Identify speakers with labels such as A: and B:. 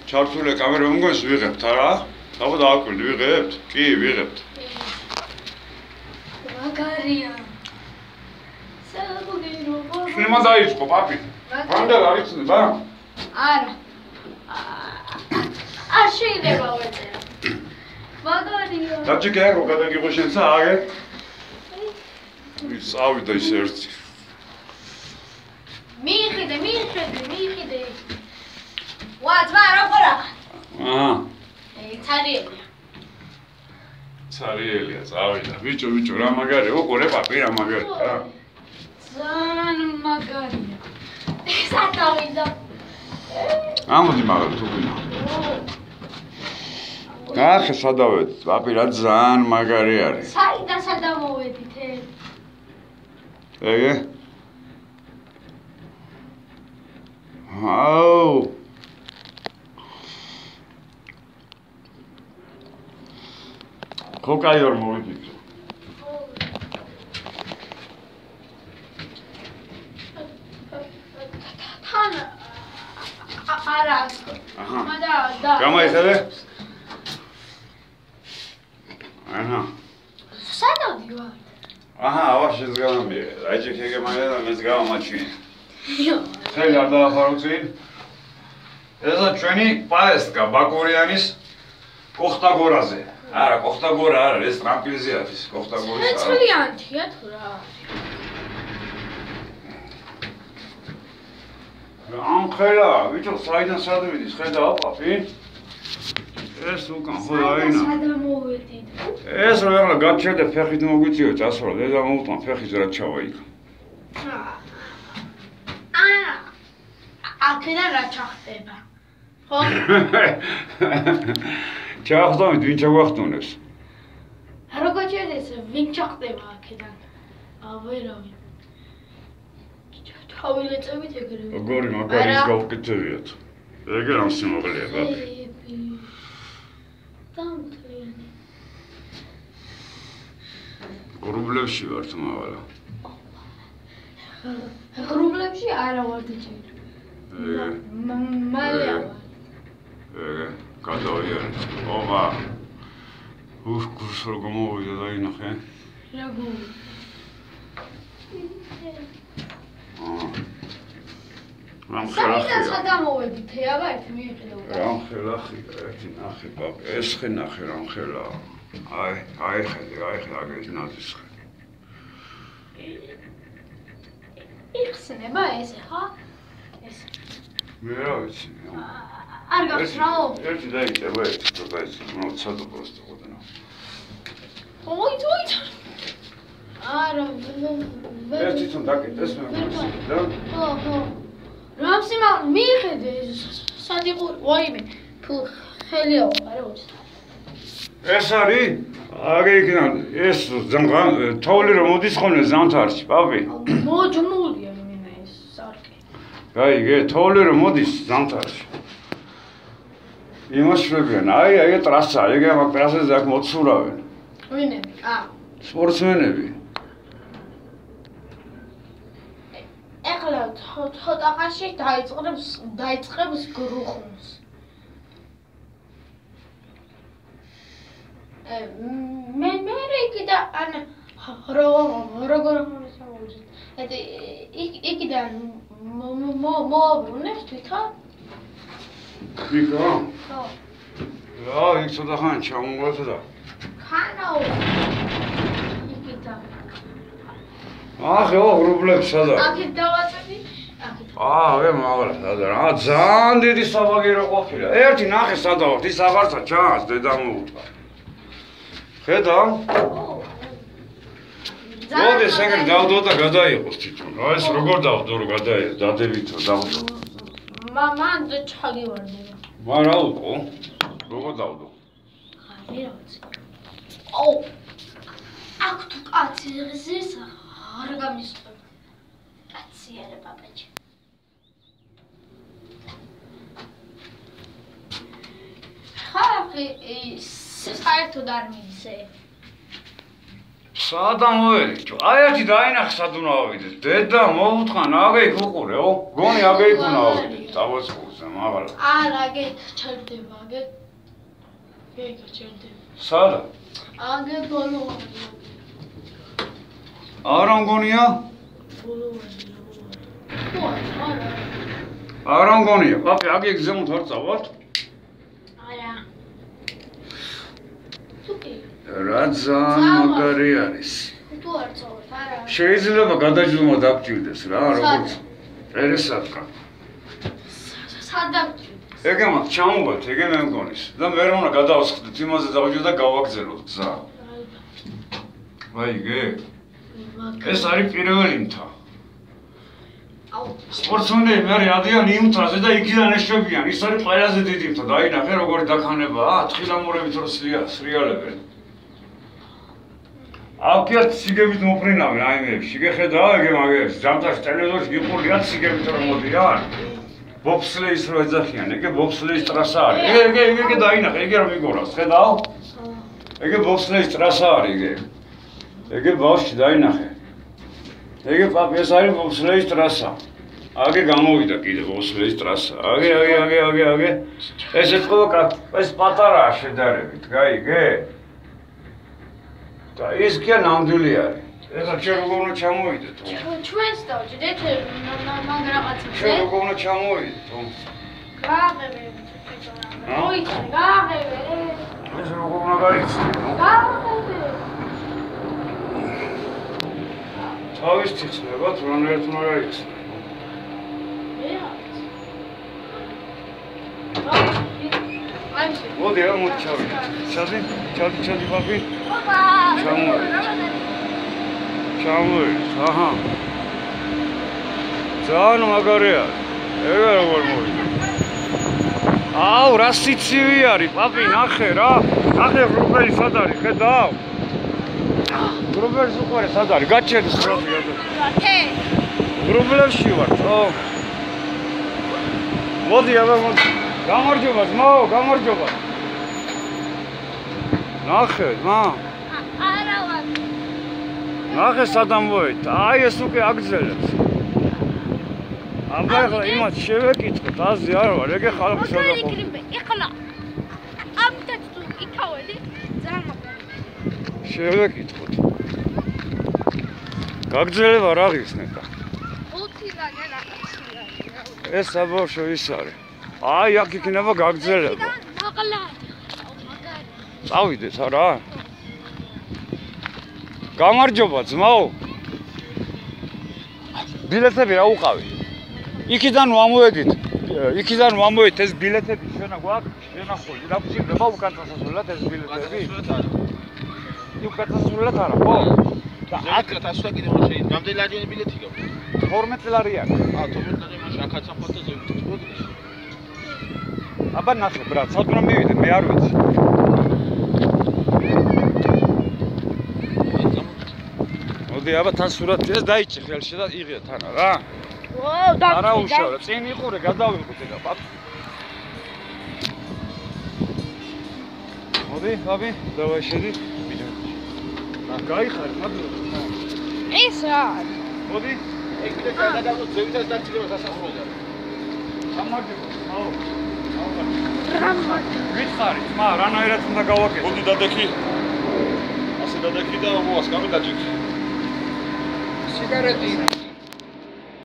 A: ჩართული კამერა მომგონს ვიღებთ არა? აბა დააკვირდი ვიღებთ? კი, ვიღებთ.
B: მაგარია. სალაგინო.
A: შენმა დაიწყო პაპი. რამდენ არიცნება?
B: არა. არ შეიძლება ვეწერა. მაგარია.
A: დაჭიქე რო გადაგიღო შენცა აგე. ის ავიდა ის ერთი. მიიხიდე. ვა, ძმა, რა ხარა? ცარიელია. ცარიელია, წავიდა. ბიჭო, რა მაგარი, უყურე პაპი, რა მაგარი, რა.
B: ძალიან მაგარია. სადავიდა.
A: ამოდი მაგარი თუ გინდა. ახე სადავედით, პაპი რა ძალიან მაგარი არის.
B: საიდან სადამოვედით?
A: ეგე? აუ. ხო კაი არ მოვიფიქრე.
B: თან არა. და.
A: გამოიხედე? აჰა.
B: სადავდი ვარ?
A: აჰა, ვაშეს გამომიღე. აიჭიქე მაგა და მეც გავამაჩვინე. ხელი არ დაახარო წინ. ესა ჩვენი პაესტკა ბაკურიანის კოხტაგორაზე. არა, კოხტაგორა არა, ეს ტრამპილზე არის, კოხტაგორის არა.
B: მეცვლიანთია თუ რა?
A: ამხელა, ბიჭო, საიდან სადმიდის, ხედავ, პაპი? ეს უკან ხო დაინა.
B: სადამოვედით?
A: ეს რა ახლა გაჩერდე ფეხით მოგვიწიო წასვლა, დედა მოუტმა ფეხის რა ჩავა იქ.
B: აქედან რა ჩახდება? ხო?
A: ჩახდომით ვინ ჩაგვახტუნებს?
B: როგორ ჩერდეს ვინ ჩახდება აქედან? ვერავინ. თავილეწებით ეგრევე.
A: როგორი მაგარის გავკეთებიათ. ეგერ ამ სიმაღლეა, პაპი.
B: დამთლიანი.
A: რუბლებში ვართ მავალა.
B: რუბლებში არა ვარ დაჭერილი. მალე ვარ.
A: ეგე, გადავიარე. ობა. კურს რო გამოვიდა დაინახე.
B: როგორ? საიდან სადამოვედით? აბა ერთი მიიყიდე უკვე.
A: რამხელახი, ერთი ნახე, პაპი. ეს ხე ნახე რამხელა. აი ხედე, აგეთ ნაზის ხე.
B: იხსნება ესე, ხო? ეს.
A: მე რა ვიცი.
B: არ გახსნაო?
A: ერთი დაიჭება ერთი, პროფესი, მოცადო პროსტო ხოდნა.
B: ოი. არა,
A: ერთი თუნ დაკეთეს მე და?
B: ხო. რამსიმა მიხედე სად იყო ვაიმე ხელიაო არა ვიცი
A: ეს არის აგე იქნა ეს თოვლი რომ მოდის ხოლმე ზამთარში პაპი
B: მოჯმულია იმენა ეს სარკე
A: გაიგე თოვლი რომ მოდის ზამთარში იმაშრებიან აი ტრასა ეგ მაგ ტრასაზე აქ მოცურავენ
B: ვინები
A: სპორტსმენები
B: ეხლა ცოტახანში დაიწყებს გრუხუნს. მე იქიდან როგორ სამოვიძეთ. იქიდან მოაბრუნებს თვითონ?
A: იქა?
B: ხო.
A: რა, იქ ცოტახანი ჩამოვიდა და.
B: ხანაო. იქიდან.
A: ახე რუბლებს სადა?
B: აქეთ დავაწები.
A: ვე მაგალითად სადა რა ძალიან დიდი საბაგირო ყოფილა. ერთი ნახე სადა ვართ ის აღარცა ჩანს დედა მოუტყვა. ხედავ? მოდი შეგერ დავდო და გადაიყოს თვითონ. რა ეს როგორ დავდო რომ გადაიღო დადებითო დავდო.
B: მან ჩაგივარდება.
A: მან რა უყო? როგორ დავდო?
B: მე რა ვიცი. აუ. აქ თუ კაცი ზის არ გამისწორ. კაცია პაპაჩი. ხალხი საერთოდ არ მიიცე.
A: სადა მოერჩო. აი ერთი დაინახე სად უნდა ავიდე. დედა მოუთხან აგე იქ უყურეო. გონი აგე იქ უნდა ავიდე. დავაწყურზე. და მაღლა.
B: არა, გეთ ჩერდება, გეთ. გეთ ჩერდება.
A: სადა?
B: აგე ბოლოვანი.
A: არა მგონია?
B: ბოლოვანი.
A: არა მგონია. პაპი, აგი ზემოთ არ წავალთ?
B: არა. თუკი.
A: რა ძალიან მაგარი არის.
B: თუ არ წავალთ, არა.
A: შეიძლება გადაჯდომა დაგჭირდეს რა, როგორც ერესაკა.
B: სადაგჭირდეს.
A: ეგე მათ ჩამოვართ, ეგე მე მგონის. და მე რომ უნდა გადავასხდეთ იმაზე დავიჯო და გავაგზავნოთ გზა. ვაიგე. ეს არის პირველი მთა. სპორტსმენები არის ადიან იმთაზე და იქიდან ეშვებიან. ის არის ყველაზე დიდი მთა. დაინახე როგორი დაქანებაა, თხილამურებით რო სრიალებენ. აქეთ სიგებით მოფრინავენ აიმეებში. შეგეხედავ ეგე მაგებს. ჯამთაში ტელევიზორში გიყურია სიგებით რომ მოდიან. ბობსლეის რო ეძახიან, ეგე ბობსლეის ტრასა არის. ეგე დაინახე, ეგე რომ მიგორავს, ხედავ? ეგე ბობსლეის ტრასა არის ეგე. ეგე ბავშვი დაინახე. ეგე პაპი ეს არის ბობსლეის ტრასა. აგე გამოვიდა კიდე ბობსლეის ტრასა. აგე. ეს ეთქობა ეს პატარაა შედარებით, გაიგე? და ის კი ნამდვილი არის. ეხლა ჩვენ როგორ უნდა ჩამოვიდეთ?
B: ჩვენს დავჭირდეთ რაღაცა.
A: ჩვენ როგორ უნდა ჩამოვიდეთ?
B: გააღებე. მოიწე, გააღებე.
A: ეს როგორ უნდა გაიქცე?
B: გააღებე.
A: თავის თიხნებათ, რანაირად უნდა გაიქცე? მოდი რა მოჩავიდეთ. ჩადი პაპი. ჩამოვიდეთ, აჰა. ძალიან მაგარია. ეგა როგორ მოვიდა. აუ, რა სიცივი არის, პაპი, ნახე რა. ნახე გრუბელი სად არის, ხედავ? გრუბელს უყურე სად არის? გაჩერდეს გრუბი.
B: გათე.
A: გრუბლებში ვარ, ხო? მოდი, აბა მოდი. გამარჯობა, ძმაო, გამარჯობა. ნახე, ძმა.
B: არა ვარ.
A: ნახე სად ამოვედი. აი ეს უკვე აგძელებს. აბა ეხლა იმათ შევეკითხოთ, აზი არ ვარ, ეგე ხალხი სადაყო.
B: ეხლა ამიტომ თუ იქავედი, ძალიან მაგარი.
A: შევეკითხოთ. გაგძელება რა ღირსნეტა?
B: 5-დან რაღაცა.
A: ეს საბავშვო ის არის. აი აქ იქნება გაგძელება.
B: მაღლა.
A: წავიდეთ არა? გამარჯობა ძმაო. ბილეთები რა უყავი? იქიდან ვამოვედით ეს ბილეთები ჩვენა გვაქვს, შენახული. რა გჭირდება უკანასასვლელად ეს ბილეთები? უკანასასვლელად არა, ხო?
C: და 10 ასვლა კიდე მოშე. რამდენი ლარიანი ბილეთი გაქვს?
A: 12 ლარიანი.
C: 12 ლარი მაშინ აქაც ამხატა ზევით.
A: აბა ნახე ბრატ, სად უნდა მივიდე, მე არ ვიცი. მოდი აბა თან სურათი ეს დაიჭი ხელში და იღია თანა რა.
B: ვაუ, და
A: არა უშავე, წინ იყურე, გადავიღოთ და პაპ. მოდი, პაპი, დავაი შედი. გაიხარე, მადლობა.
B: ეს რა?
C: მოდი, ეგ კიდე გადავიღოთ ზევითაც დაწილებას ასახულდა.
A: გამარჯობა, აუ.
B: რამბა.
A: ვითხარი, ძმა, რანაირად უნდა გავაკეთო?
C: მოდი დადექი. ასე დადექი და მოას გამიდაჭიქი.
A: სიგარეტი.